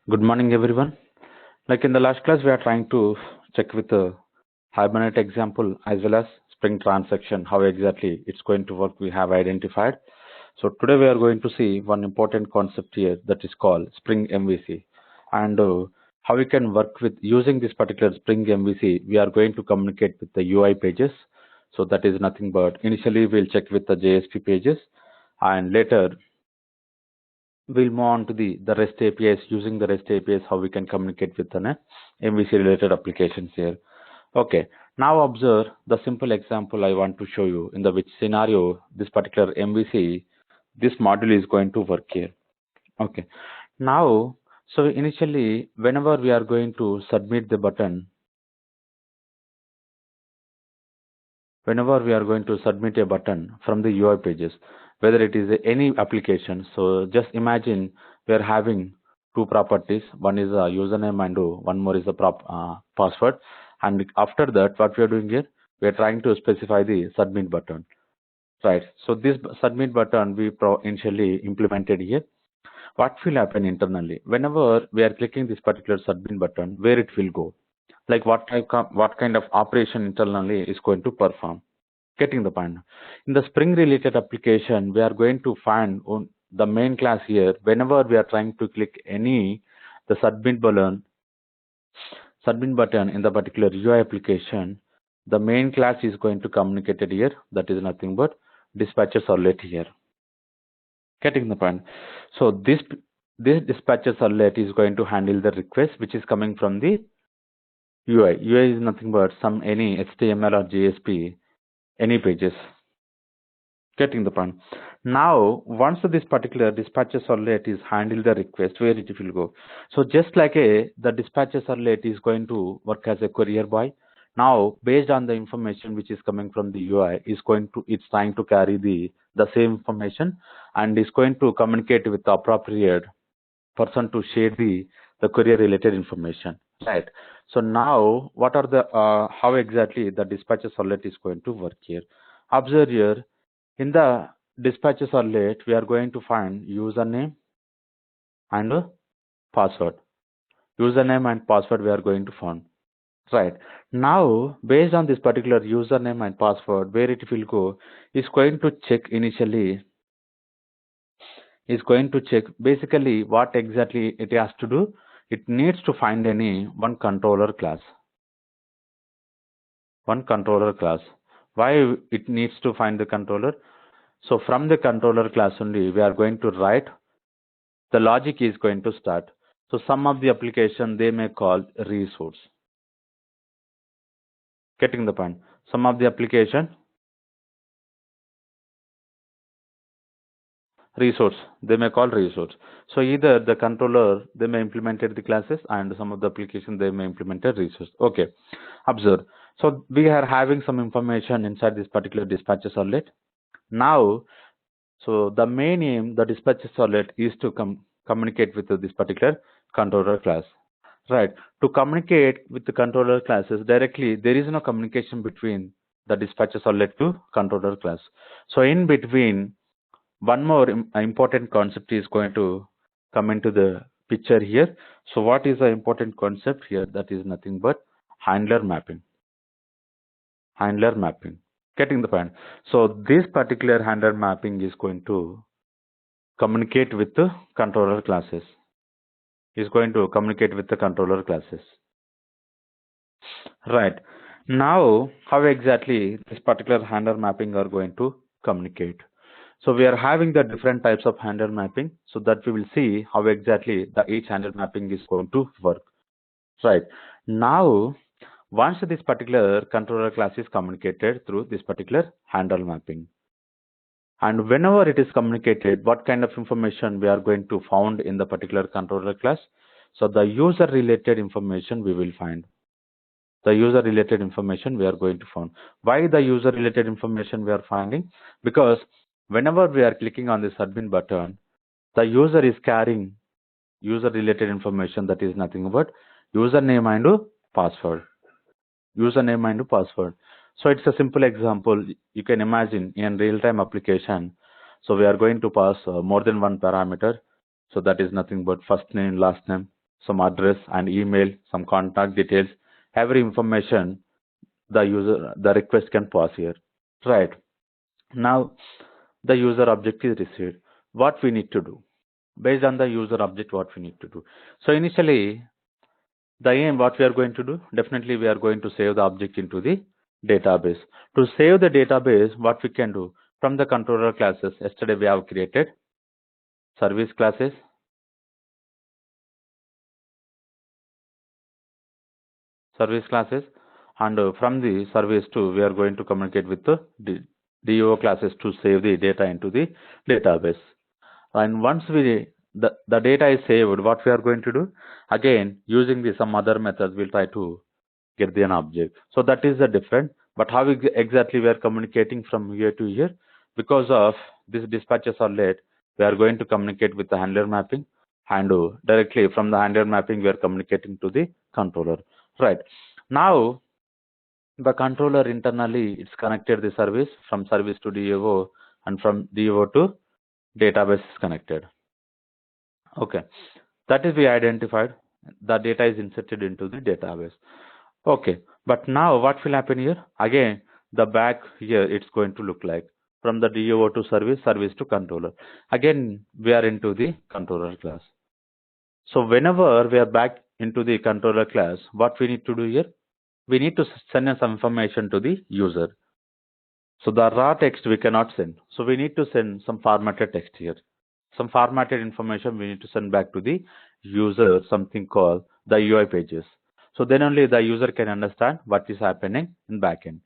Good morning, everyone. Like in the last class, we are trying to check with the Hibernate example as well as Spring transaction, how exactly it's going to work we have identified. So today we are going to see one important concept here that is called Spring MVC. And how we can work with using this particular Spring MVC, we are going to communicate with the UI pages. So that is nothing but initially we'll check with the JSP pages and later we'll move on to the REST APIs. Using the REST APIs, how we can communicate with the MVC related applications here. Okay, now observe the simple example I want to show you in the which scenario this particular MVC, this module is going to work here. Okay, now, so initially, whenever we are going to submit the button, whenever we are going to submit a button from the UI pages, whether it is any application, so just imagine we are having two properties. One is a username and one more is a password. And after that, what we are doing here, we are trying to specify the submit button, right? So this submit button we initially implemented here. What will happen internally? Whenever we are clicking this particular submit button, where it will go? Like what kind of operation internally is going to perform? Getting the point. In the Spring related application, we are going to find on the main class here. Whenever we are trying to click the submit button in the particular UI application, the main class is going to communicate it here. That is nothing but dispatcher servlet here. Getting the point. So this dispatcher servlet is going to handle the request which is coming from the UI. UI is nothing but any HTML or JSP, any pages. Getting the point. Now, once this particular dispatcher servlet is handle the request, where it will go? So just like the dispatcher servlet is going to work as a courier boy. Now, based on the information which is coming from the UI, it's trying to carry the same information and is going to communicate with the appropriate person to share the courier related information, right? So now, what are the how exactly the dispatcher servlet is going to work here? Observe here. In the dispatcher servlet, we are going to find username and password. Username and password we are going to find. Right. Now, based on this particular username and password, where it will go, is going to check initially, is going to check basically what exactly it has to do. It needs to find one controller class. One controller class. Why it needs to find the controller? So from the controller class only, we are going to write the logic is going to start. So some of the application they may call resource. Getting the point. Some of the application resource they may call resource. So either the controller they may implemented the classes and some of the application they may implemented resource. Okay, observe. So we are having some information inside this particular dispatcher servlet. Now, so the main aim the dispatcher servlet is to communicate with this particular controller class. Right. To communicate with the controller classes directly, there is no communication between the dispatcher servlet to controller class. So in between, one more important concept is going to come into the picture here. So what is the important concept here? That is nothing but handler mapping. Handler mapping. Getting the point. So this particular handler mapping is going to communicate with the controller classes. Is going to communicate with the controller classes. Right. Now, how exactly this particular handler mapping are going to communicate? So we are having the different types of handler mapping, so that we will see how exactly each handler mapping is going to work. Right. Now, once this particular controller class is communicated through this particular handler mapping, and whenever it is communicated, what kind of information we are going to found in the particular controller class? So the user related information we will find. The user related information we are going to find. Why the user related information we are finding? Because whenever we are clicking on the submit button, the user is carrying user related information that is nothing but username and password. Username and password. So it's a simple example. You can imagine in real-time application. So we are going to pass more than one parameter. So that is nothing but first name, last name. some address and email, some contact details, every information the request can pass here. Right. Now the user object is received. What we need to do? Based on the user object, what we need to do? So initially, the aim, what we are going to do? Definitely we are going to save the object into the database. To save the database, what we can do? From the controller classes, yesterday we have created service classes, and from the service to we are going to communicate with the DO classes to save the data into the database. And once the data is saved, what we are going to do? Again, using some other methods, we'll try to get an object. So that is the different. But how exactly we are communicating from here to here? Because of this dispatcher servlet, we are going to communicate with the handler mapping, and directly from the handler mapping, we are communicating to the controller. Right. Now, the controller internally, it's connected the service from service to DO, and from DO to database is connected. Okay, that is we identified. The data is inserted into the database. Okay, but now what will happen here? Again, the back here it's going to look like from the DO to service, service to controller. Again, we are into the controller class. So whenever we are back into the controller class, what we need to do here? We need to send some information to the user. So the raw text we cannot send. So we need to send some formatted text here. Some formatted information we need to send back to the user, something called the UI pages. So then only the user can understand what is happening in backend.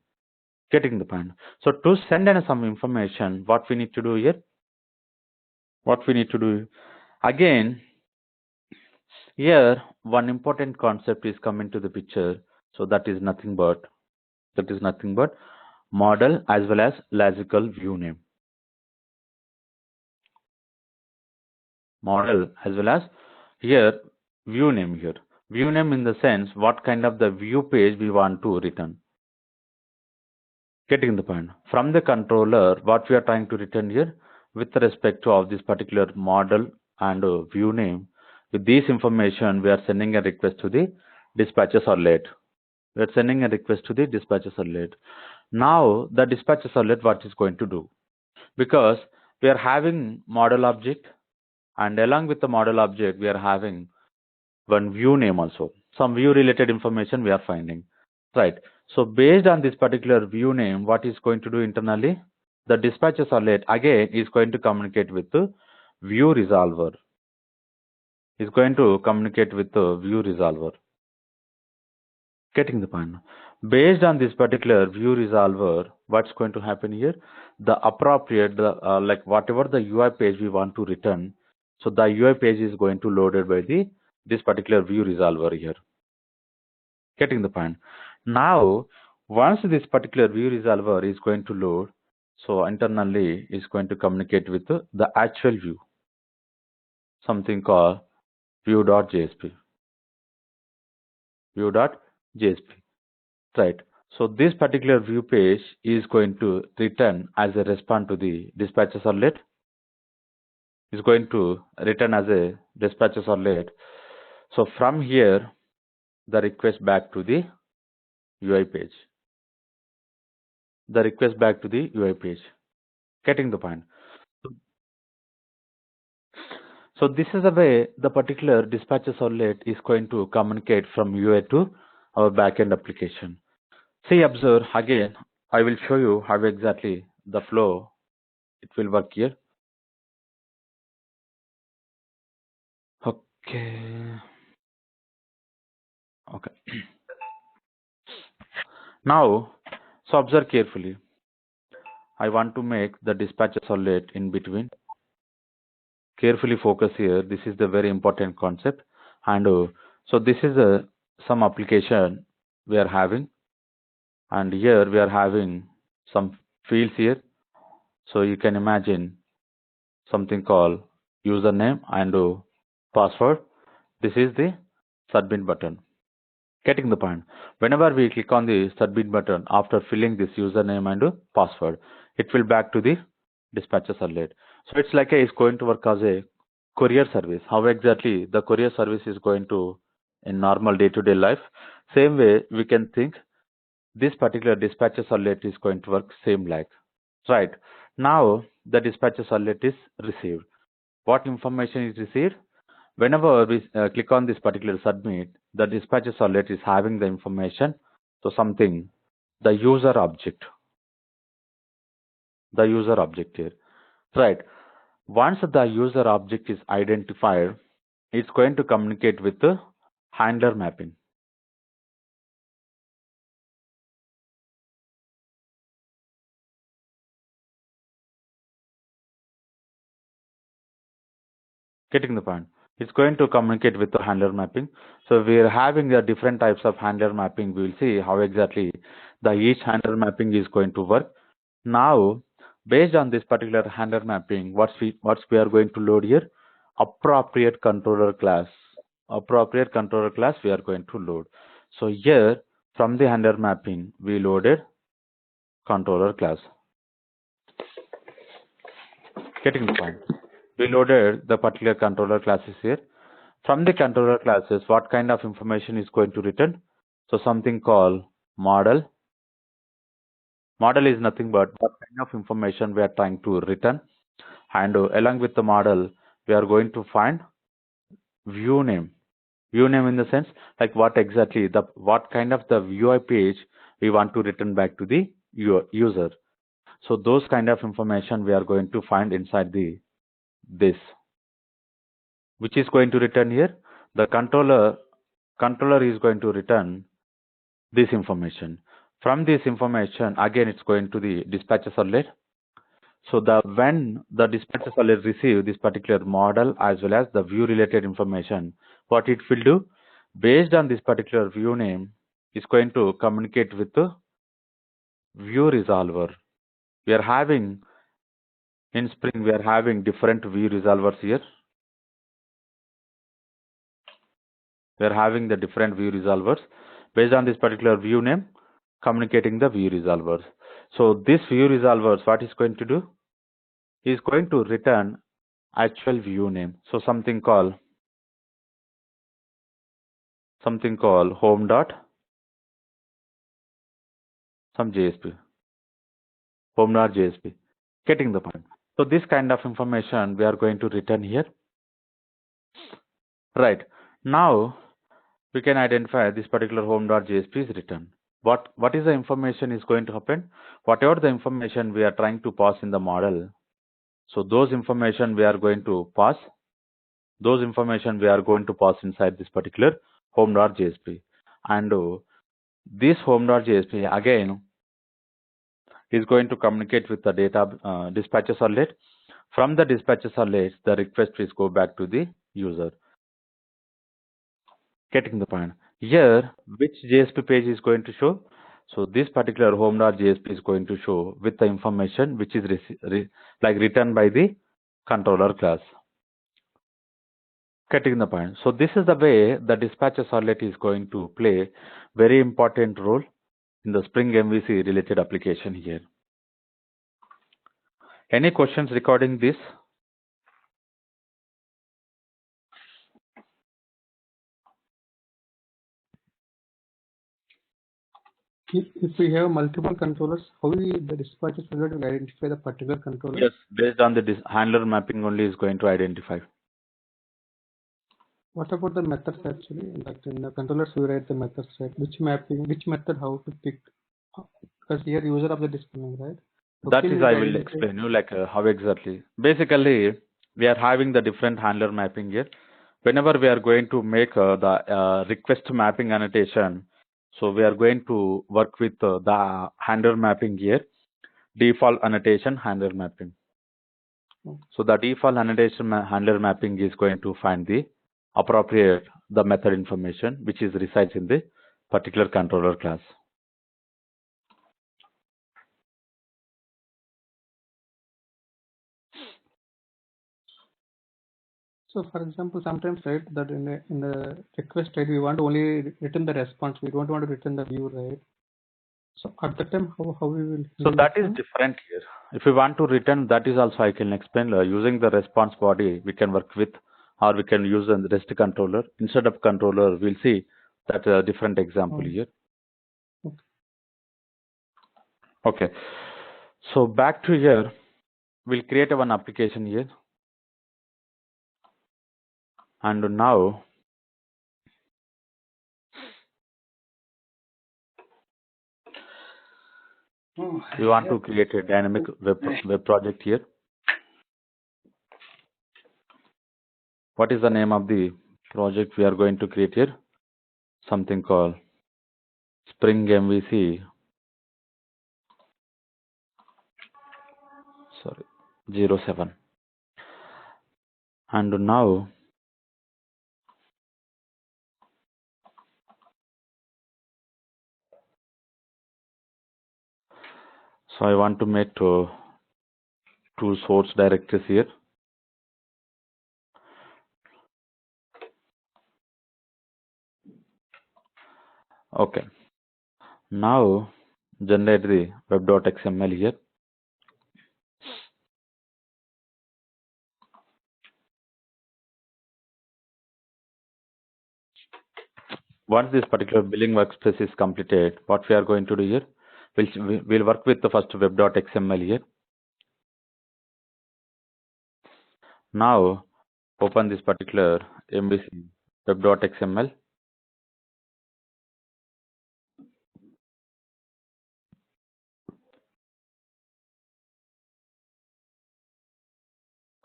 Getting the point. So to send in some information, what we need to do here? What we need to do? Again, here one important concept is coming to the picture. So that is nothing but model as well as logical view name. Model as well as here view name here. View name in the sense what kind of the view page we want to return. Getting the point. From the controller, what we are trying to return here with respect to of this particular model and view name. With this information, we are sending a request to the dispatcher servlet. We are sending a request to the dispatcher servlet. Now the dispatcher servlet what is going to do? Because we are having model object, and along with the model object, we are having one view name also. Some view related information we are finding. Right. So based on this particular view name, what is going to do internally? The dispatcher servlet again is going to communicate with the view resolver. Is going to communicate with the view resolver. Getting the point. Based on this particular view resolver, what's going to happen here? The appropriate, like whatever the UI page we want to return, so the UI page is going to loaded by this particular view resolver here. Getting the point. Now, once this particular view resolver is going to load, so internally is going to communicate with the actual view, something called view.jsp. View.jsp. Right. So this particular view page is going to return as a response to the dispatcher servlet. Is going to return as a dispatcher servlet. So from here, the request back to the UI page. The request back to the UI page. Getting the point. So this is the way the particular dispatcher servlet is going to communicate from UI to our backend application. See, observe again. I will show you how exactly the flow it will work here. Okay. Okay. Now, so observe carefully. I want to make the dispatcher servlet in between. Carefully focus here. This is the very important concept. And so this is some application we are having. And here we are having some fields here. So you can imagine something called username and password. This is the submit button. Getting the point. Whenever we click on the submit button after filling this username and password, it will back to the dispatcher servlet. So it's like it's going to work as a courier service. How exactly the courier service is going to in normal day-to-day life. Same way we can think this particular dispatcher servlet is going to work same like. Right. Now the dispatcher servlet is received. What information is received? Whenever we click on this particular submit, the dispatcher servlet is having the information. So something, the user object here. Right. Once the user object is identified, it's going to communicate with the handler mapping. Getting the point? It's going to communicate with the handler mapping. So we are having the different types of handler mapping. We will see how exactly the each handler mapping is going to work. Now, based on this particular handler mapping, what we are going to load here? Appropriate controller class. Appropriate controller class we are going to load. So here from the handler mapping we loaded controller class. Getting the point? We loaded the particular controller classes here. From the controller classes, what kind of information is going to return? So something called model. Model is nothing but what kind of information we are trying to return. And along with the model, we are going to find view name. View name in the sense like what exactly what kind of the UI page we want to return back to the user. So those kind of information we are going to find inside this, which is going to return here. The controller is going to return this information. From this information, again it's going to the dispatcher servlet. So when the dispatcher servlet receive this particular model as well as the view related information, what it will do based on this particular view name is going to communicate with the view resolver. We are having in Spring, we are having different view resolvers here. We are having the different view resolvers based on this particular view name communicating the view resolvers. So this view resolvers, what is going to do? Is going to return actual view name. So something called home dot some JSP, home dot JSP. Getting the point. So this kind of information we are going to return here. Right. Now we can identify this particular home dot JSP is returned. What is the information is going to happen? Whatever the information we are trying to pass in the model, so those information we are going to pass. Those information we are going to pass inside this particular home.jsp, and this home.jsp again is going to communicate with the data dispatcher servlet. From the dispatcher servlet, the request is go back to the user. Getting the point? Here, which JSP page is going to show? So this particular home.jsp is going to show with the information which is like written by the controller class. Getting the point. So this is the way the dispatcher servlet is going to play very important role in the Spring MVC related application here. Any questions regarding this? If we have multiple controllers, how will the dispatcher servlet will identify the particular controller? Yes, based on the handler mapping only is going to identify. What about the methods actually? Like in the controllers, we write the methods, right? Which method, how to pick? Because here user object is coming, right? That is, I will explain you like how exactly. Basically, we are having the different handler mapping here. Whenever we are going to make the request mapping annotation, so we are going to work with the handler mapping here. Default annotation handler mapping. So the default annotation handler mapping is going to find the appropriate the method information which is resides in the particular controller class. So for example, sometimes right that in the request, right, we want to only return the response. We don't want to return the view, right? So at that time, how we will So handle that this is one? different here. If we want to return, that is also I can explain. Using the response body, we can work with, or we can use a REST controller. Instead of controller, we'll see that a different example Oh, here. okay. Okay. So back to here, we'll create one application here. And now we want to create a dynamic web project here. What is the name of the project we are going to create here? Something called Spring MVC. Sorry, 07. And now so I want to make two source directories here. Okay. Now generate the web.xml here. Once this particular billing workspace is completed, what we are going to do here, we'll work with the first web.xml here. Now open this particular MVC web.xml.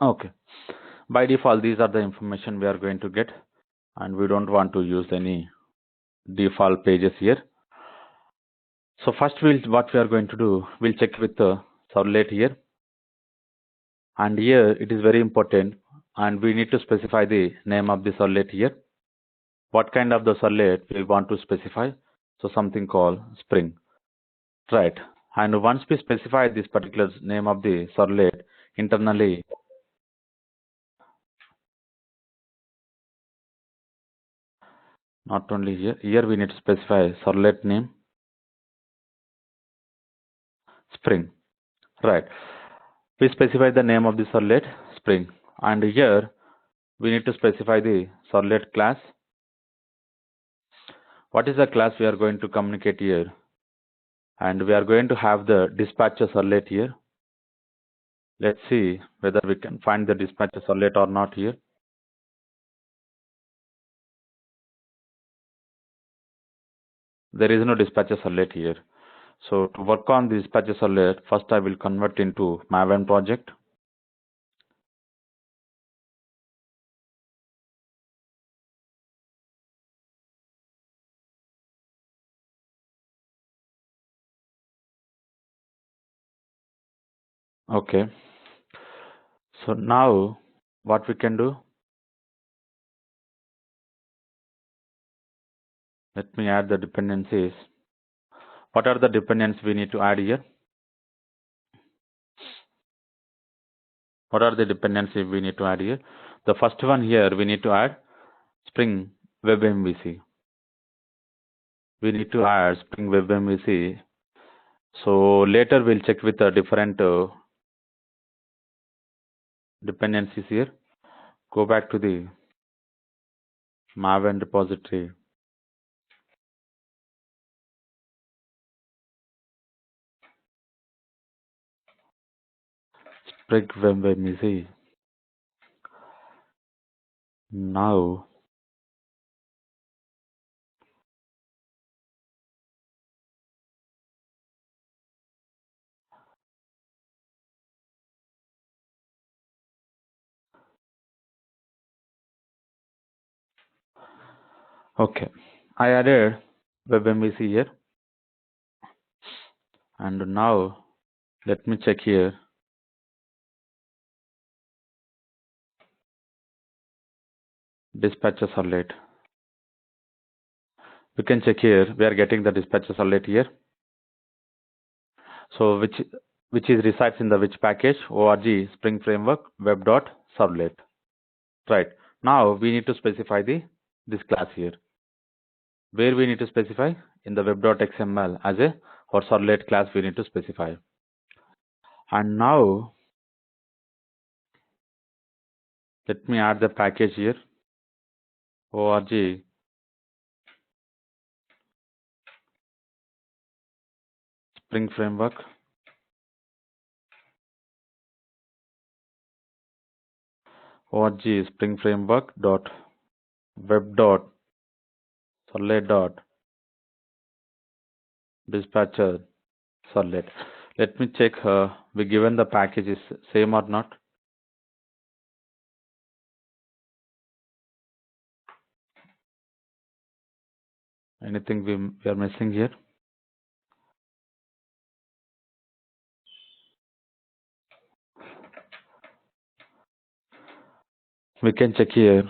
Okay. By default, these are the information we are going to get, and we don't want to use any default pages here. So first, what we are going to do, we'll check with the servlet here. And here it is very important, and we need to specify the name of the servlet here. What kind of the servlet we want to specify? So something called Spring, right? And once we specify this particular name of the servlet internally, not only here we need to specify servlet name Spring, right? We specify the name of the servlet Spring, and here we need to specify the servlet class. What is the class we are going to communicate here? And we are going to have the dispatcher servlet here. Let's see whether we can find the dispatcher servlet or not here. There is no dispatcher servlet here. So to work on the dispatcher servlet, first I will convert into Maven project. Okay. So now what we can do, let me add the dependencies. What are the dependencies we need to add here? What are the dependencies we need to add here? The first one here, we need to add Spring Web MVC. We need to add Spring Web MVC. So later we'll check with the different dependencies here. Go back to the Maven repository. Spring Web MVC. Now okay, I added WebMVC here, and now let me check here. Dispatcher servlet. We can check here. We are getting the dispatcher servlet here. So which is resides in the which package? org Spring Framework web.servlet. Right. Now we need to specify this class here. Where we need to specify? In the web.xml as a or servlet class we need to specify. And now let me add the package here, org Spring Framework org Spring Framework dot web dot servlet dot dispatcher servlet. Let me check we given the package is same or not. Anything we are missing here? We can check here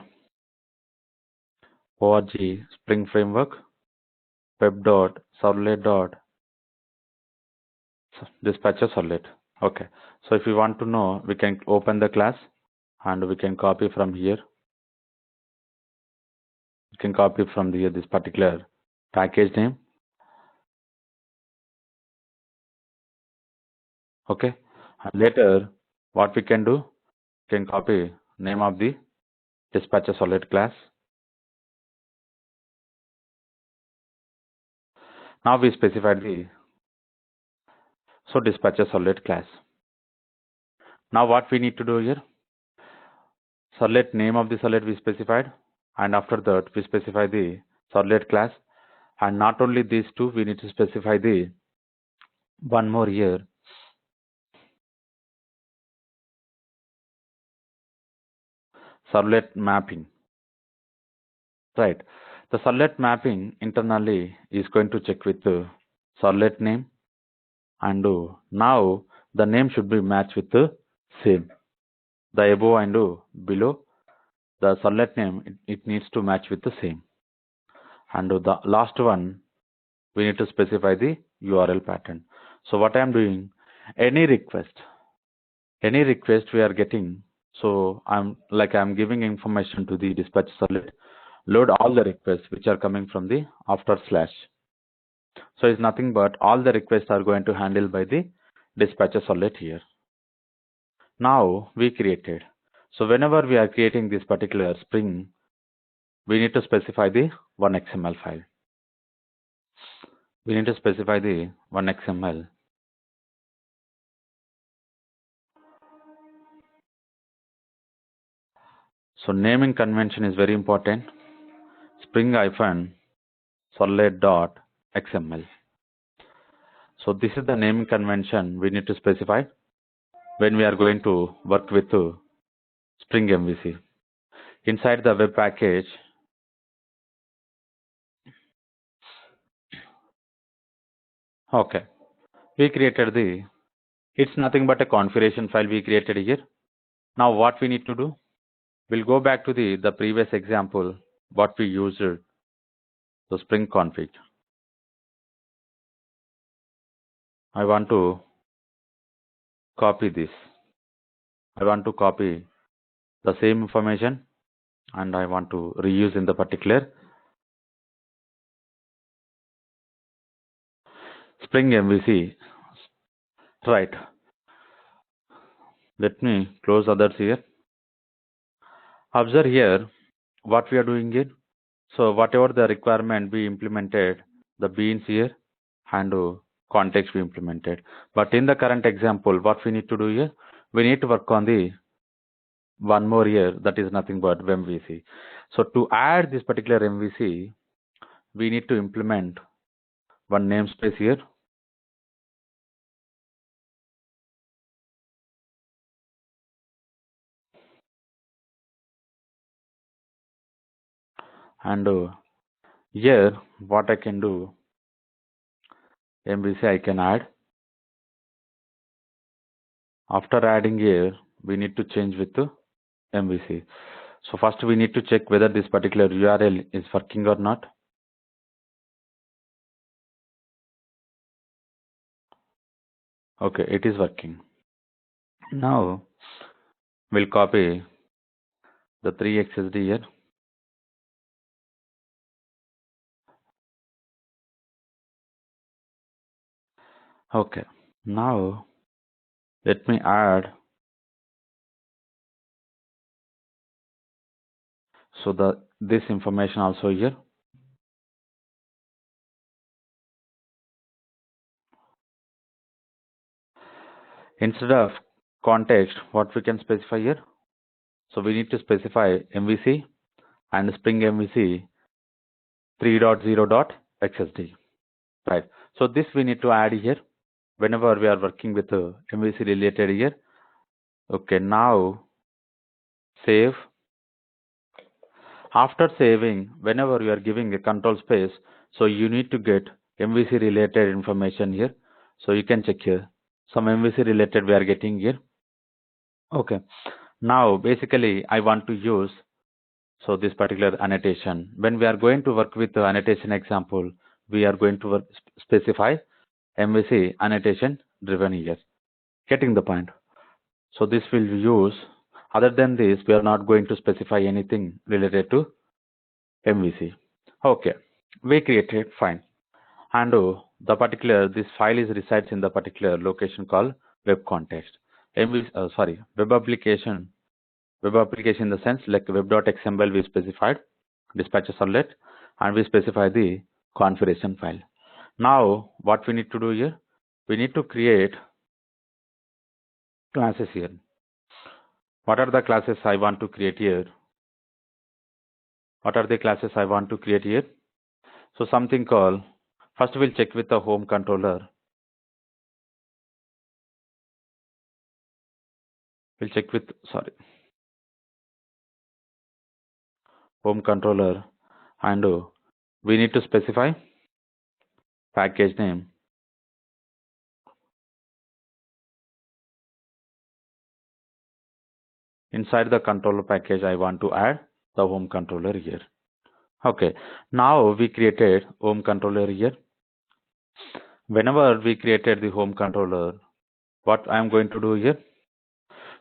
org Spring Framework web dot servlet dot dispatcher servlet. Okay, so if you want to know, we can open the class and we can copy from here. You can copy from here this particular package name. Okay, and later what we can do, we can copy name of the dispatcher servlet class. Now we specified the dispatcher servlet class. Now what we need to do here, servlet name of the servlet we specified, and after that we specify the servlet class. And not only these two, we need to specify the one more here, servlet mapping. Right, the servlet mapping internally is going to check with the servlet name, and now the name should be matched with the same. The above and below, the servlet name it needs to match with the same. And the last one, we need to specify the URL pattern. So what I am doing, any request we are getting, so I'm giving information to the dispatch servlet, load all the requests which are coming from the after slash. So it's nothing but all the requests are going to handle by the dispatcher servlet here. Now we created. So whenever we are creating this particular Spring, we need to specify the one XML file. We need to specify the one XML. So naming convention is very important. Spring-servlet.xml. So this is the naming convention we need to specify when we are going to work with Spring MVC. Inside the web package, okay, we created it's nothing but a configuration file we created here. Now what we need to do, we'll go back to the previous example, what we used, the Spring config. I want to copy this. I want to copy the same information and I want to reuse in the particular Spring MVC. Right. Let me close others here. Observe here what we are doing here. So whatever the requirement we implemented, the beans here and context we implemented. But in the current example, what we need to do here, we need to work on the one more here, that is nothing but MVC. So to add this particular MVC, we need to implement one namespace here. And here what I can do, MVC I can add. After adding here, we need to change with the MVC. So first we need to check whether this particular URL is working or not. Okay, it is working. Now we'll copy the 3XSD here. Okay, now let me add this information also here. Instead of context, what we can specify here? So we need to specify MVC and Spring MVC 3.0.xsd, right? So this we need to add here whenever we are working with MVC related here. Okay, now save. After saving, whenever you are giving a control space, so you need to get MVC related information here. So you can check here. Some MVC related we are getting here. Okay. Now basically I want to use this particular annotation. When we are going to work with the annotation example, we are going to specify MVC annotation driven here. Getting the point. So this will use, other than this, we are not going to specify anything related to MVC. Okay, we created, fine. And the particular, this file is resides in the particular location called web context. Web application in the sense like web.xml we specified, dispatcher servlet, and we specify the configuration file. Now what we need to do here, we need to create classes here. What are the classes I want to create here? What are the classes I want to create here? So something called, first we'll check with the home controller. We'll check with, home controller, and we need to specify package name. Inside the controller package, I want to add the home controller here. Okay, now we created home controller here. Whenever we created the home controller, what I am going to do here?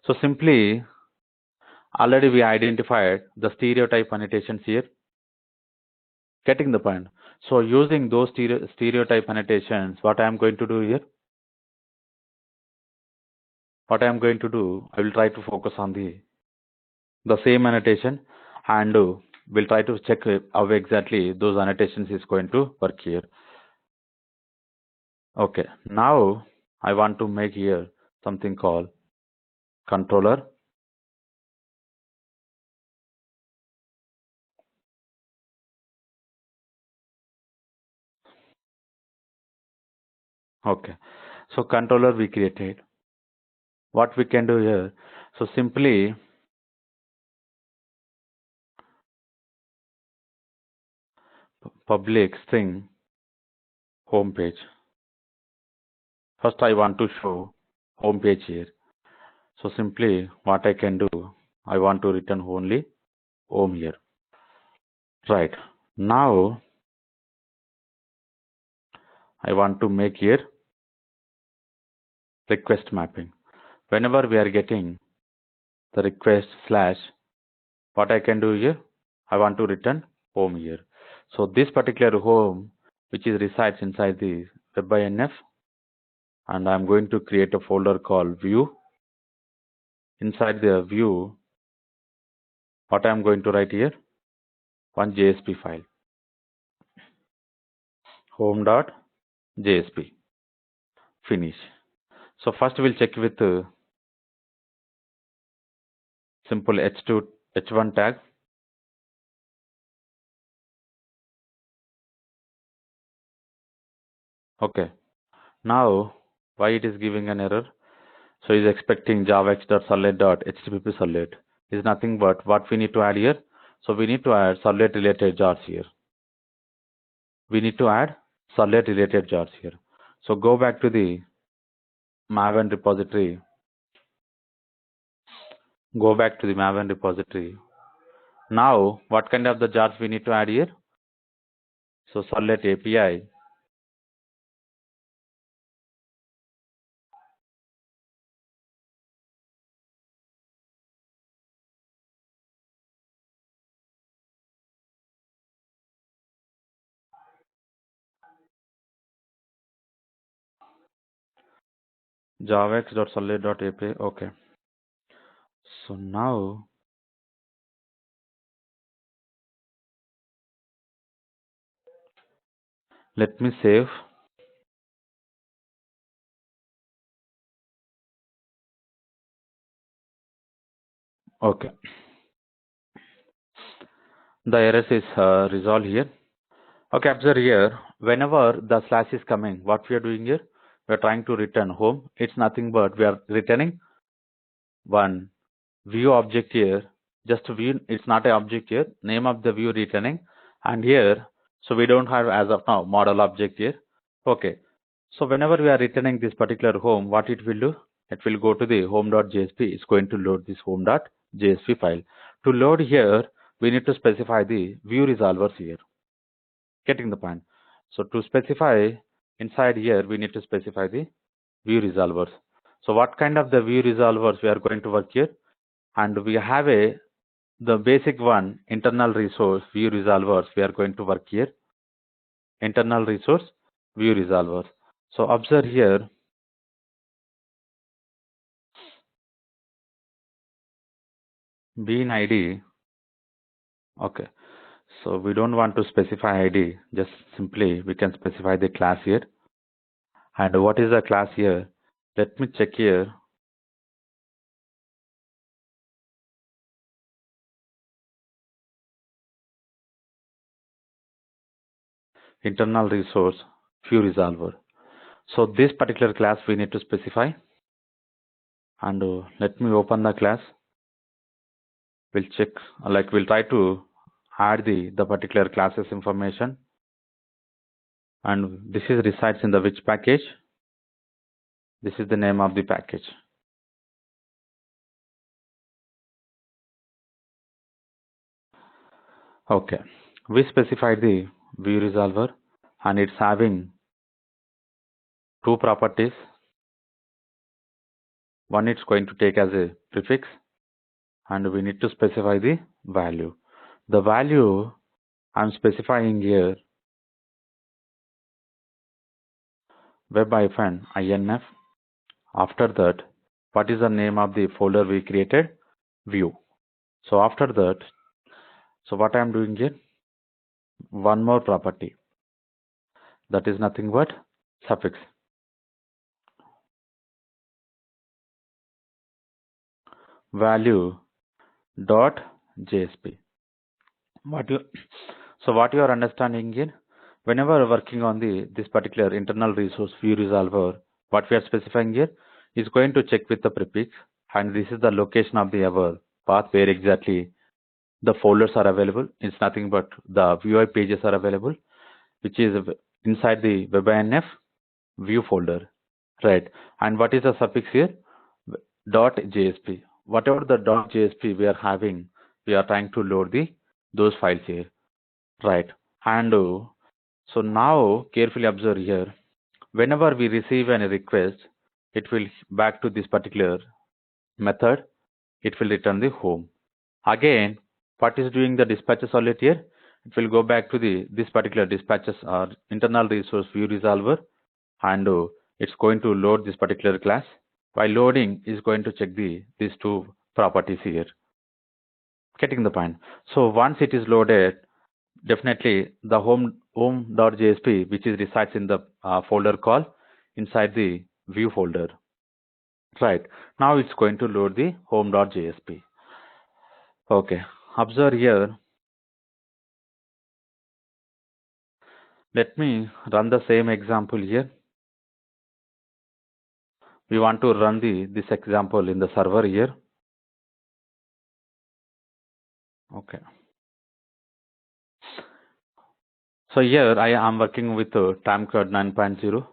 So simply, already we identified the stereotype annotations here. Getting the point. So using those stereotype annotations, what I am going to do here? What I am going to do, I will try to focus on the same annotation, and we'll try to check how exactly those annotations is going to work here. Okay, now I want to make here something called controller. Okay, so controller we created. What we can do here, so simply public string home page. First I want to show home page here. So simply what I can do, I want to return only home here. Right, now I want to make here request mapping. Whenever we are getting the request slash, what I can do here, I want to return home here. So this particular home, which is resides inside the web.inf, and I'm going to create a folder called view. Inside the view, what I'm going to write here, one JSP file, home.jsp, finish. So first we'll check with simple h1 tag. Okay, now why it is giving an error? So is expecting javax.servlet.http servlet is nothing but what we need to add here. So we need to add servlet related jars here. We need to add servlet related jars here. So go back to the Maven repository. Go back to the Maven repository. Now what kind of the jars we need to add here? So servlet API. javax.solid.api. Okay. So now let me save. Okay. The errors is resolved here. Okay, observe here. Whenever the slash is coming, what we are doing here? We are trying to return home. It's nothing but we are returning one view object here. Just view. It's not an object here. Name of the view returning, and here. So we don't have as of now model object here. Okay. So whenever we are returning this particular home, what it will do? It will go to the home.jsp. It's going to load this home.jsp file. To load here, we need to specify the view resolvers here. Getting the point. So to specify inside here, we need to specify the view resolvers. So what kind of the view resolvers we are going to work here? And we have the basic one, internal resource view resolvers. We are going to work here. Internal resource view resolvers. So observe here. Bean ID. Okay. So we don't want to specify ID. Just simply we can specify the class here. And what is the class here? Let me check here. Internal resource view resolver. So this particular class we need to specify. And let me open the class. We'll check, like we'll try to add the particular classes information. And this is resides in the which package? This is the name of the package. Okay. We specified the view resolver and it's having two properties. One it's going to take as a prefix and we need to specify the value. The value I'm specifying here web-inf. After that, what is the name of the folder we created? View. So after that, so what I am doing here? One more property. That is nothing but suffix. Value dot JSP. What you are understanding here? Whenever working on this particular internal resource view resolver, what we are specifying here is going to check with the prefix, and this is the location of the our path where exactly the folders are available. It's nothing but the VUI pages are available, which is inside the web-inf view folder, right? And what is the suffix here? .jsp. Whatever the .jsp we are having, we are trying to load those files here, right? And so now carefully observe here. Whenever we receive any request, it will back to this particular method. It will return the home. Again, what is doing the dispatcher solid here? It will go back to this particular dispatches or internal resource view resolver, and it's going to load this particular class. While loading, is going to check these two properties here. Getting the point. So once it is loaded, definitely the home.jsp, which is resides in the folder call inside the view folder. Right. Now it's going to load the home.jsp. Okay. Observe here. Let me run the same example here. We want to run this example in the server here. Okay. So here I am working with Timecard 9.0.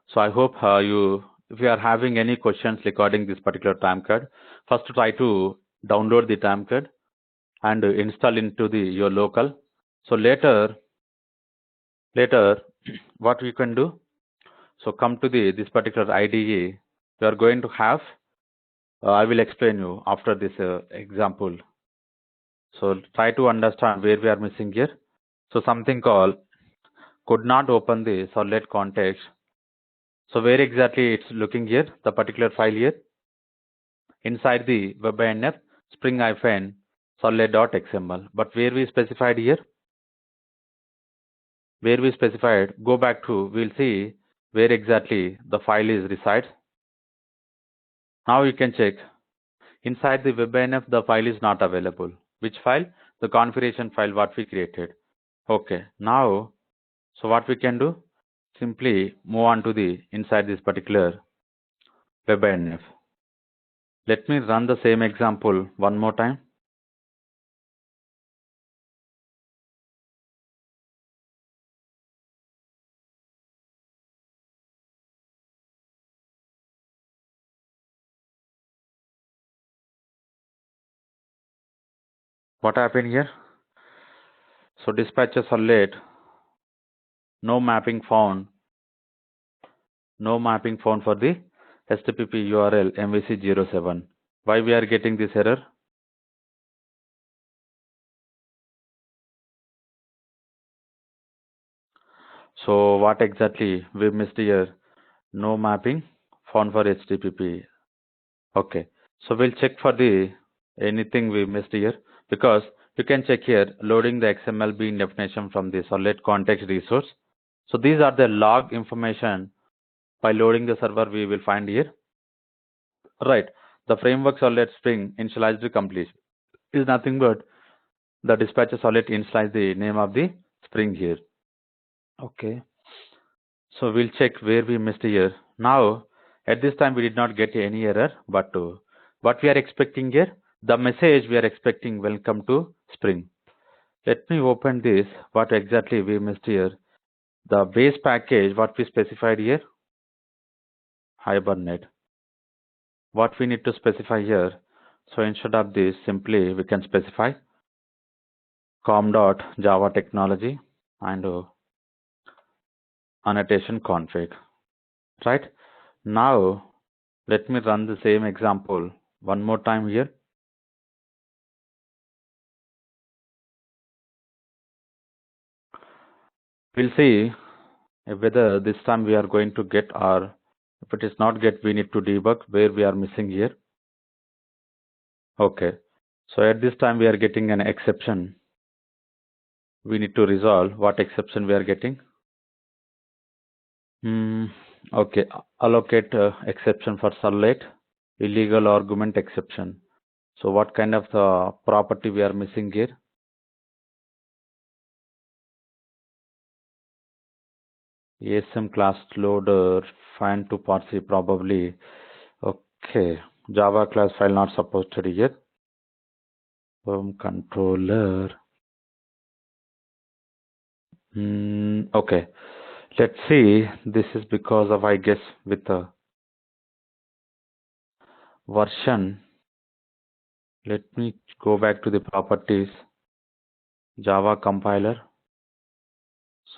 So I hope if you are having any questions regarding this particular Timecard, first try to download the Timecard and install into your local. So later what we can do? So come to this particular IDE. We are going to have. I will explain you after this example. So try to understand where we are missing here. So something called could not open the solid context. So where exactly it's looking here, the particular file here? Inside the web-inf spring-solid.xml. But where we specified here? Where we specified, go back to, we'll see where exactly the file is resides. Now you can check. Inside the web-inf, the file is not available. Which file? The configuration file what we created. Okay. Now, so what we can do? Simply move on to the inside this particular web-inf. Let me run the same example one more time. What happened here? So dispatcher select no mapping found for the HTTP URL MVC07. Why we are getting this error? So what exactly we missed here? No mapping found for HTTP. Okay. So we'll check for the anything we missed here, because you can check here loading the XML bean definition from the solid context resource. So these are the log information by loading the server we will find here. Right. The framework solid string initialized complete is nothing but the dispatcher solid initialize the name of the string here. Okay. So we'll check where we missed here. Now, at this time we did not get any error, but what we are expecting here, the message we are expecting, welcome to Spring. Let me open this, what exactly we missed here. The base package, what we specified here, Hibernate. What we need to specify here, so instead of this, simply we can specify com.java technology and annotation config. Right? Now, let me run the same example one more time here. We'll see whether this time we are going to get, or if it is not get, we need to debug where we are missing here. Okay. So at this time we are getting an exception. We need to resolve what exception we are getting. Okay. Allocate exception for select illegal argument exception. So what kind of property we are missing here? ASM class loader find to parse probably. Okay. Java class file not supported yet. Controller. Okay. Let's see. This is because of, I guess, with the version. Let me go back to the properties. Java compiler.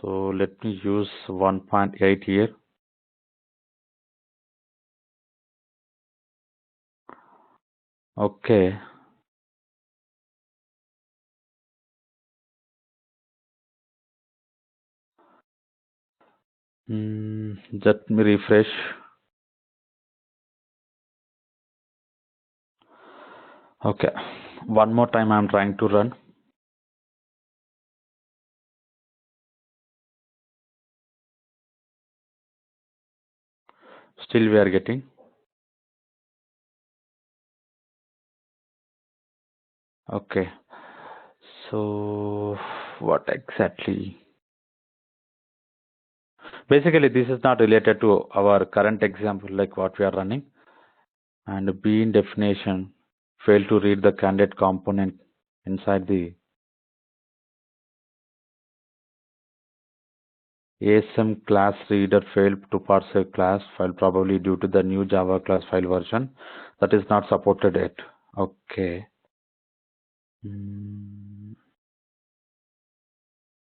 So let me use 1.8 here. Okay. Let me refresh. Okay. One more time I'm trying to run. Still we are getting. Okay. So what exactly? Basically, this is not related to our current example, like what we are running. And bean definition fail to read the candidate component inside the ASM class reader failed to parse a class file, probably due to the new Java class file version that is not supported yet. Okay.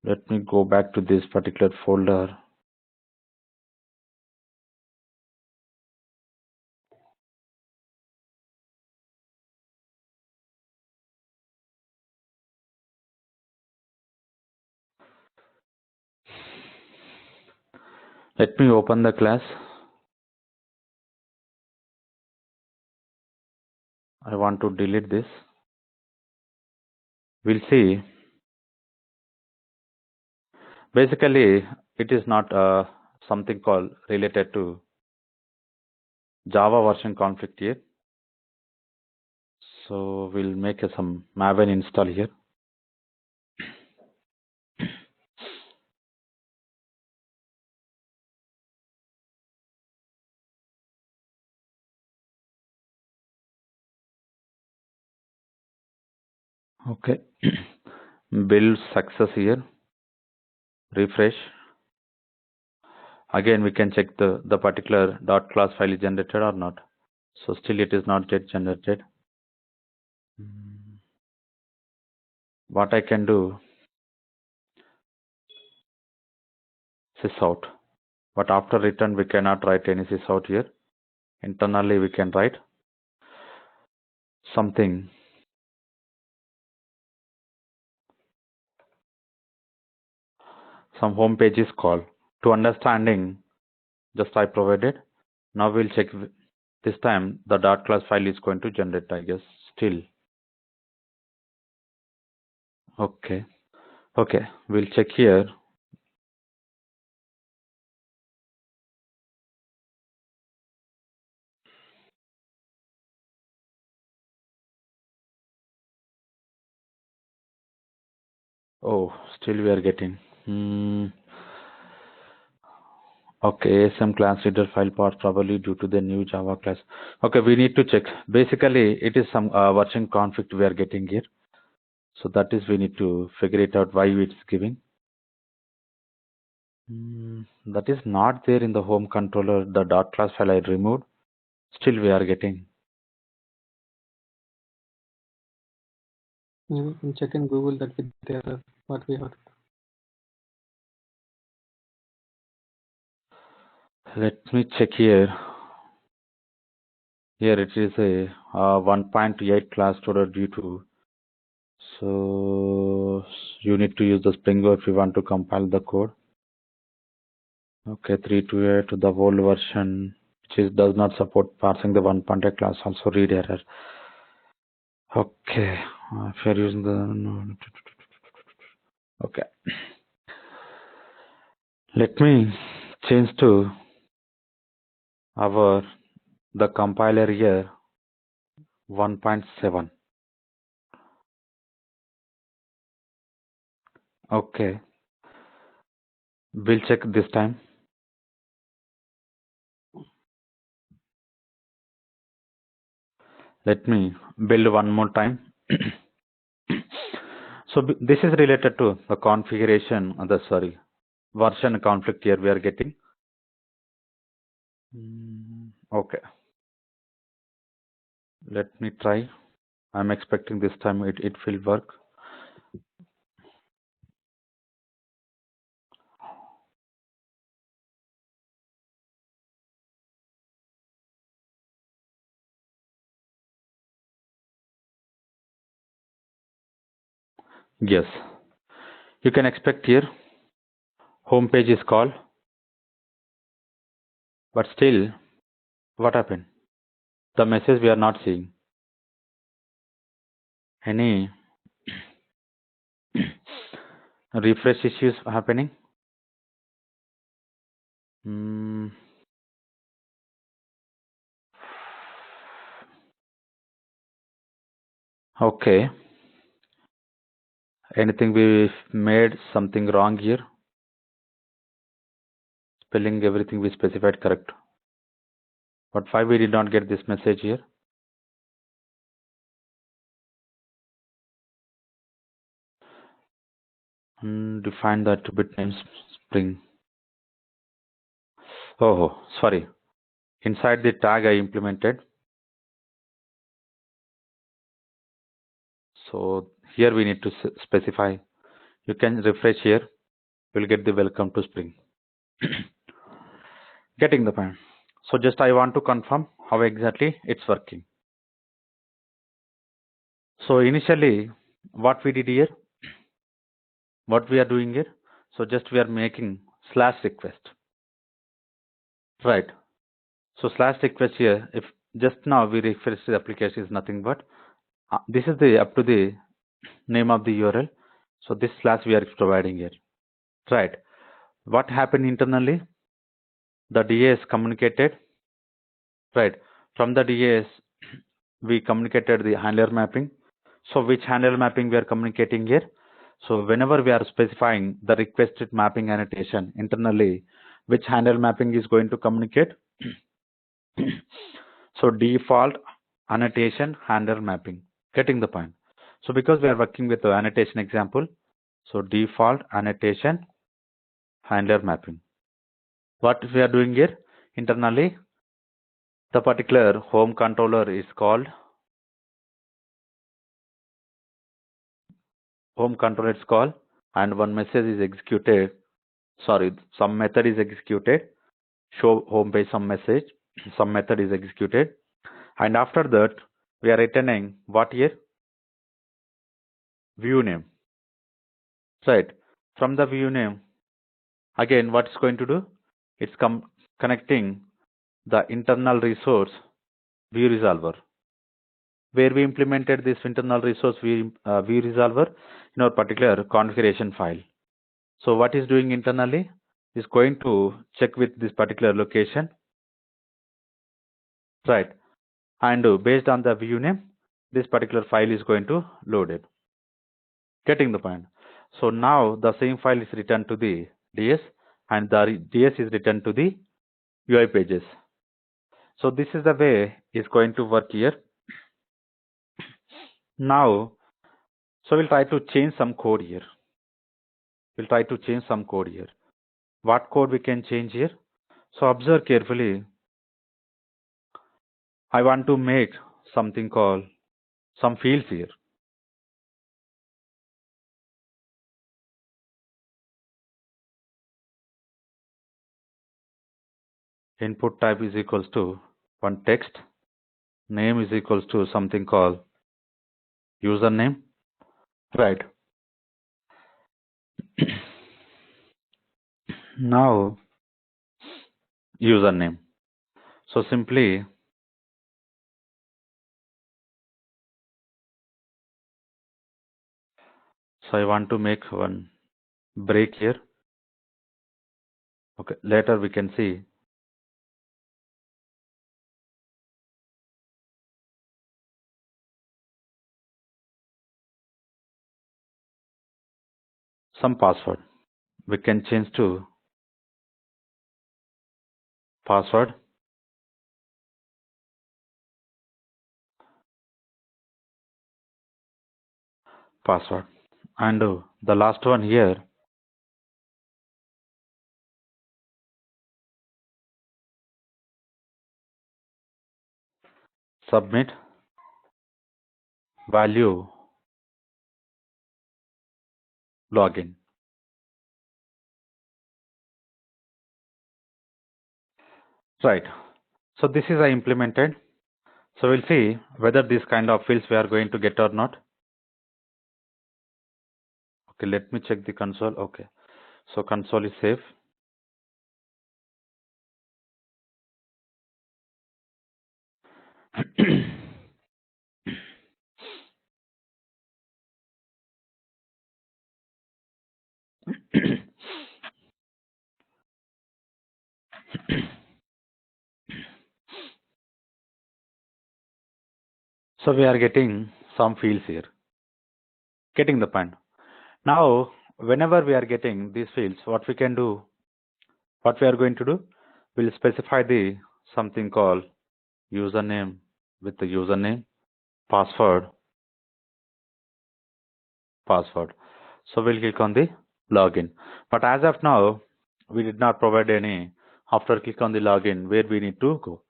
Let me go back to this particular folder. Let me open the class. I want to delete this. We'll see. Basically, it is not something called related to Java version conflict here. So we'll make some Maven install here. Okay. Build success here. Refresh. Again, we can check the particular .class file is generated or not. So still it is not yet generated. What I can do, sysout. But after return, we cannot write any sysout here. Internally, we can write something. Some home page is called. To understanding, just I provided. Now we'll check this time the .class file is going to generate, I guess, still. Okay. Okay, we'll check here. Oh, still we are getting. Okay, ASM class reader file path probably due to the new Java class. Okay, we need to check. Basically, it is some version conflict we are getting here. So that is we need to figure it out why it's giving. That is not there in the home controller. The .class file I removed. Still we are getting. You can check in Google that with the error what we have. Let me check here. Here it is a 1.8 class stored due to. So you need to use the Spring Boot if you want to compile the code. Okay, 328 the old version, which does not support parsing the 1.8 class, also read error. Okay, if you're using the okay, let me change to the compiler here 1.7. Okay, we'll check this time. Let me build one more time. So this is related to the configuration of the version conflict here we are getting. Okay, let me try. I'm expecting this time it will work. Yes, you can expect here home page is called, but still what happened? The message we are not seeing. Any refresh issues happening? Okay. Anything we made something wrong here? Spelling everything we specified correct. But why we did not get this message here? Define the attribute name Spring. Oh, sorry. Inside the tag I implemented. So here we need to specify. You can refresh here. We'll get the welcome to Spring. Getting the point. So just I want to confirm how exactly it's working. So initially, what we did here, what we are doing here. So just we are making /request. Right. So /request here, if just now we refresh the application is nothing but this is the up to the name of the URL. So this slash we are providing here, right? What happened internally? The DAS communicated, right? From the DAS we communicated the handler mapping. So which handler mapping we are communicating here? So whenever we are specifying the requested mapping annotation internally, which handler mapping is going to communicate? So default annotation handler mapping. Getting the point? So because we are working with the annotation example, so default annotation handler mapping. What we are doing here internally, the particular home controller is called home controller is called, and one message is executed. Sorry, some method is executed. Show home page some message. Some method is executed, and after that we are returning what here? View name. Right. From the view name, again, what it's going to do? It's connecting the internal resource view resolver, where we implemented this internal resource view resolver in our particular configuration file. So what is doing internally is going to check with this particular location, right? And based on the view name, this particular file is going to load it. Getting the point? So now the same file is returned to the DS, and the DS is returned to the UI pages. So this is the way it's going to work here. Now, so we'll try to change some code here. We'll try to change some code here. What code we can change here? So observe carefully. I want to make something called some fields here. Input type is equals to one text. Name is equals to something called username. Right. Now username. So simply so I want to make one break here. Okay, later we can see. Some password. We can change to password. Password. And the last one here, submit value login. Right. So this is I implemented. So we'll see whether this kind of fields we are going to get or not. Okay, let me check the console. Okay, so console is safe. So we are getting some fields here. Getting the point. Now, whenever we are getting these fields, what we can do, what we are going to do, we'll specify the something called username with the username, password. So we'll click on the login. But as of now, we did not provide any. After click on the login, where we need to go.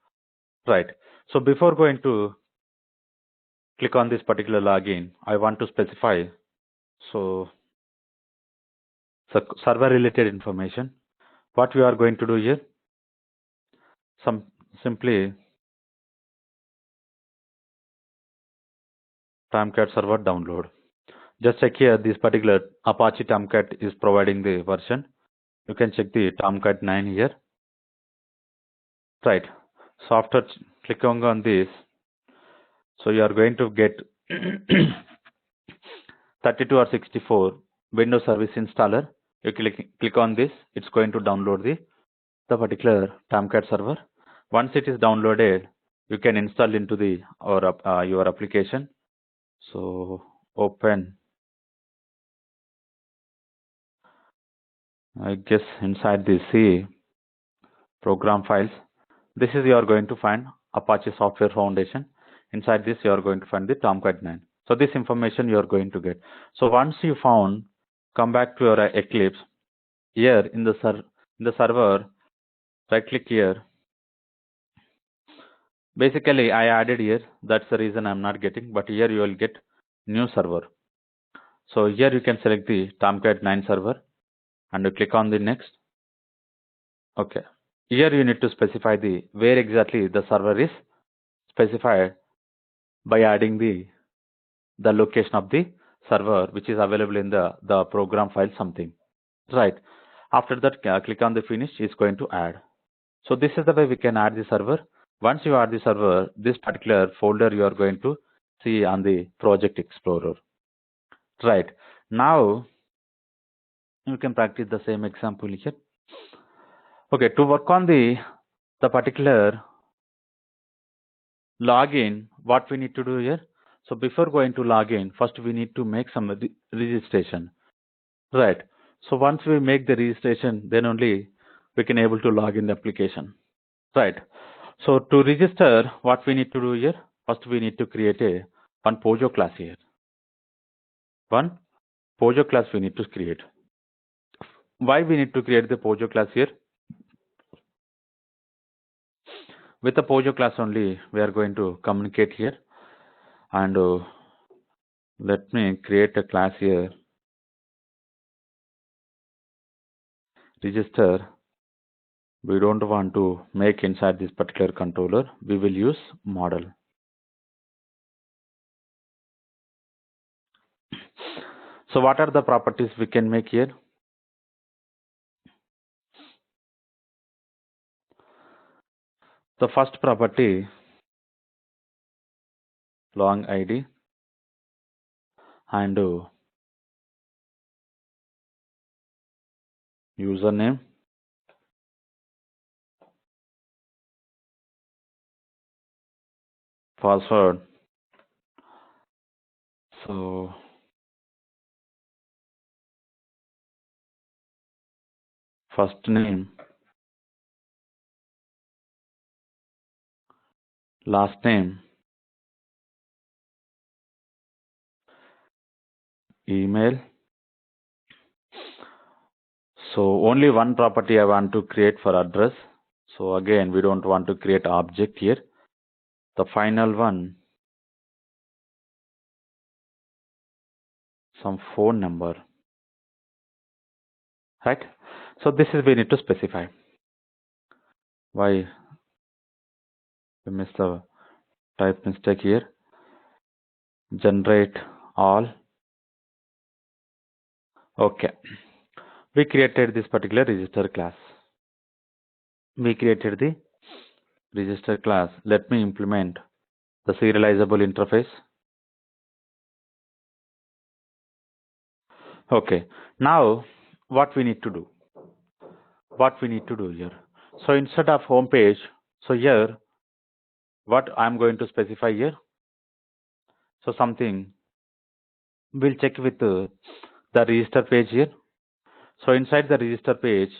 Right. So before going to click on this particular login, I want to specify. So server related information. What we are going to do here? Simply Tomcat server download. Just check here, this particular Apache Tomcat is providing the version. You can check the Tomcat 9 here. Right. So after clicking on this, so you are going to get 32 or 64 Windows Service Installer. You click on this, it's going to download the particular Tomcat server. Once it is downloaded, you can install into your application. So open, I guess inside the C program files, this is you are going to find Apache Software Foundation. Inside this you are going to find the Tomcat 9. So this information you are going to get. So once you found, come back to your Eclipse. Here in the server, right click here. Basically I added here, that's the reason I'm not getting, but here you will get new server. So here you can select the Tomcat 9 server and you click on the next. Okay, here you need to specify the where exactly the server is specified by adding the location of the server which is available in the program file something, right? After that click on the finish, is going to add. So this is the way we can add the server. Once you add the server, this particular folder you are going to see on the Project Explorer, right? Now you can practice the same example here. Okay, to work on the particular login, what we need to do here? So before going to login, first we need to make some registration, right? So once we make the registration, then only we can able to log in the application, right? So to register, what we need to do here? First we need to create one Pojo class here. One Pojo class we need to create. Why we need to create the Pojo class here? With the Pojo class only we are going to communicate here, and let me create a class here, register. We don't want to make inside this particular controller, we will use model. So what are the properties we can make here? The first property, long ID, and username, password. So first name, last name, email. So only one property I want to create for address. So again, we don't want to create object here. The final one, some phone number, right? So this is we need to specify. Why we missed the type mistake here? Generate all. Okay, we created this particular register class. We created the register class. Let me implement the serializable interface. Okay, now what we need to do? What we need to do here? So instead of home page, so here what I'm going to specify here? So something we'll check with the register page here. So inside the register page,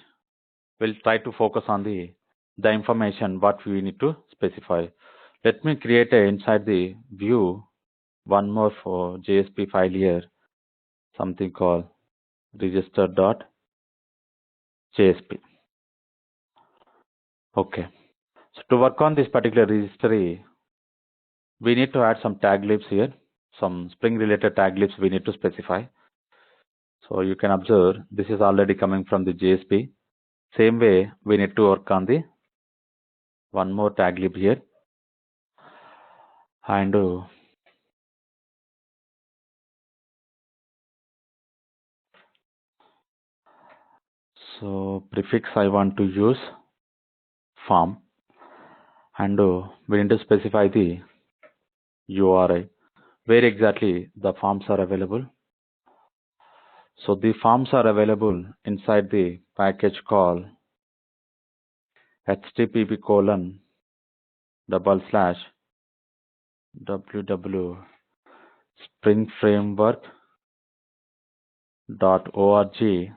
we'll try to focus on the information what we need to specify. Let me create inside the view one more for JSP file here, something called register.jsp. Okay, so to work on this particular registry, we need to add some tag libs here, some Spring related tag libs we need to specify. So you can observe this is already coming from the JSP. Same way we need to work on the one more tag lib here, and so prefix I want to use form, and we need to specify the URI, where exactly the forms are available. So the forms are available inside the package call http://www.springframework.org.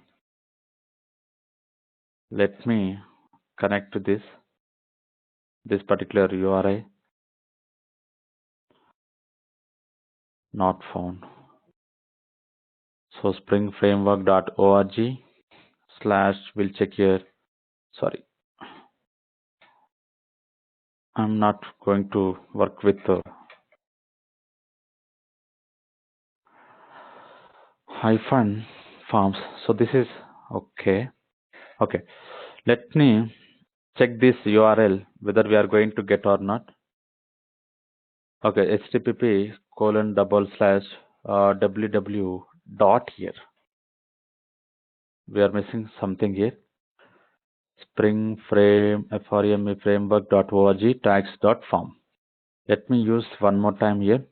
Let me connect to this particular URI. Not found. So springframework.org / we'll check here. Sorry, I'm not going to work with hyphen forms. So this is okay. Let me check this URL whether we are going to get or not. Okay, http://www dot here. We are missing something here. Framework.org tags.form. Let me use one more time here.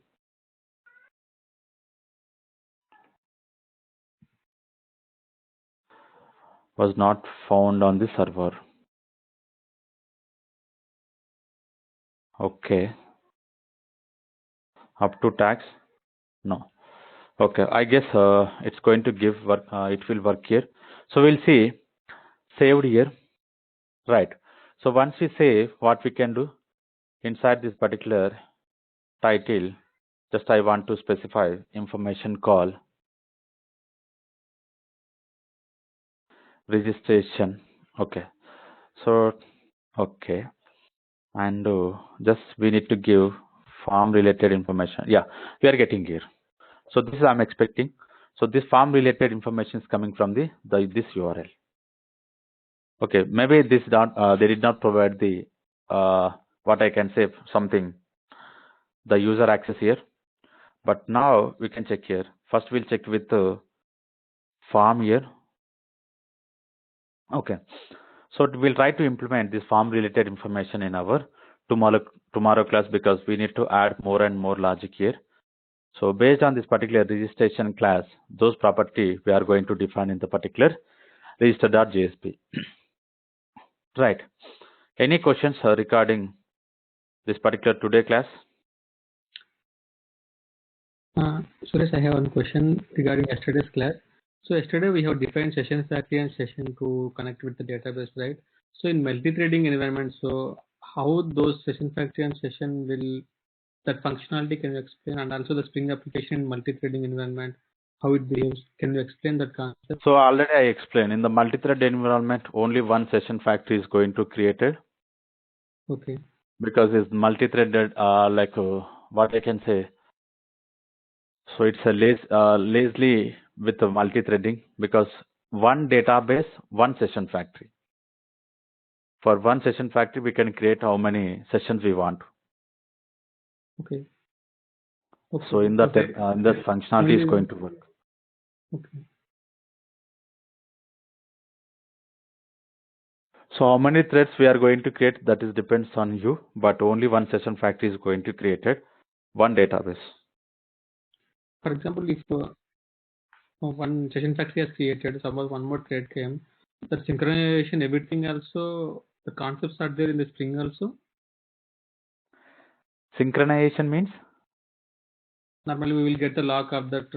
Was not found on the server. Okay. Up to tags? No. Okay, I guess it's going to give work. It will work here. So we'll see. Saved here. Right. So once we save, what we can do inside this particular title, just I want to specify information call registration. Okay. So okay, and just we need to give form related information. Yeah, we are getting here. So this I'm expecting. So this form related information is coming from this URL. Okay, maybe this they did not provide the what I can say something, the user access here. But now we can check here. First we'll check with the form here. Okay, so we'll try to implement this form related information in our tomorrow class, because we need to add more and more logic here. So based on this particular registration class, those property we are going to define in the particular register.jsp. Right. Any questions regarding this particular today class? Suresh, I have one question regarding yesterday's class. So yesterday we have defined session factory and session to connect with the database, right? So in multi-threading environment, so how those session factory and session will, that functionality can you explain? And also the Spring application in multi-threading environment, how it behaves. Can you explain that concept? So already I explained, in the multi-thread environment, only one session factory is going to created. Okay. Because it's multi-threaded, what I can say. So it's a lazily with the multi-threading, because one database, one session factory. For one session factory, we can create how many sessions we want. Okay. So in that functionality is going to work. Okay. So how many threads we are going to create, that is depends on you, but only one session factory is going to create it, one database. For example, if one session factory has created, suppose one more thread came, the synchronization, everything also, the concepts are there in the Spring also? Synchronization means? Normally we will get the lock of that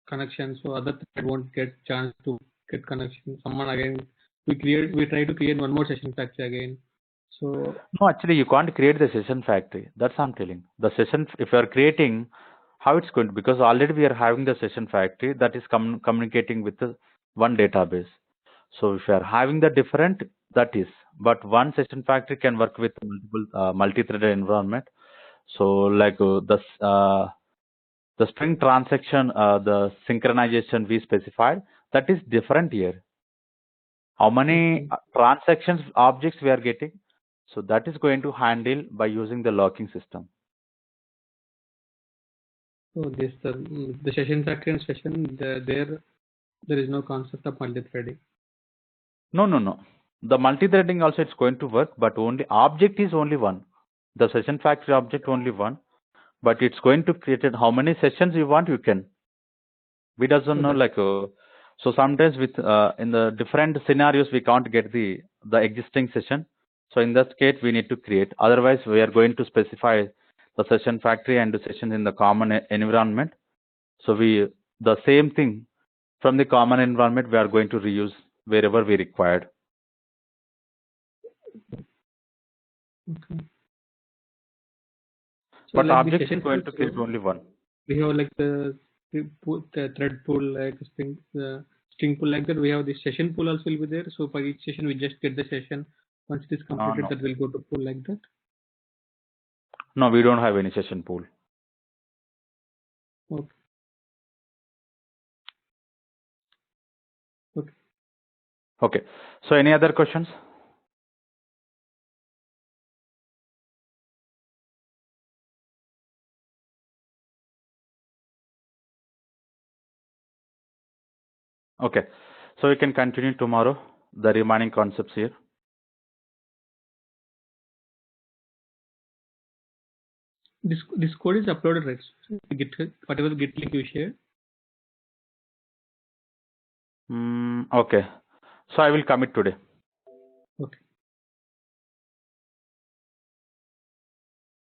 connection, so other thread won't get chance to get connection. Someone again, we try to create one more session factory again. So no, actually you can't create the session factory. That's what I'm telling. The session, if you are creating, how it's going to, because already we are having the session factory that is communicating with the one database. So if you are having the different, that is, but one session factory can work with multiple multi-threaded environment. So like the Spring transaction, the synchronization we specified, that is different here. How many transactions objects we are getting? So that is going to handle by using the locking system. So this the session factory and session, there is no concept of multi-threading. No. The multi-threading also it's going to work, but only object is only one. The session factory object only one, but it's going to create it. How many sessions you want, you can. We doesn't know, Okay. like, so sometimes with in the different scenarios we can't get the existing session. So in that case we need to create. Otherwise we are going to specify the session factory and the session in the common environment. So the same thing from the common environment we are going to reuse wherever we required. Okay. So But like the object is session going pool, to create so only one. we have like the thread pool, like string pool, like that. We have the session pool also will be there. So for each session, we just get the session. Once it is completed, No, that will go to pool like that. no, we don't have any session pool. Okay. Okay. Okay. So any other questions? Okay. So we can continue tomorrow the remaining concepts here. This code is uploaded, right? So Git, whatever the Git link you shared. Okay. So I will commit today.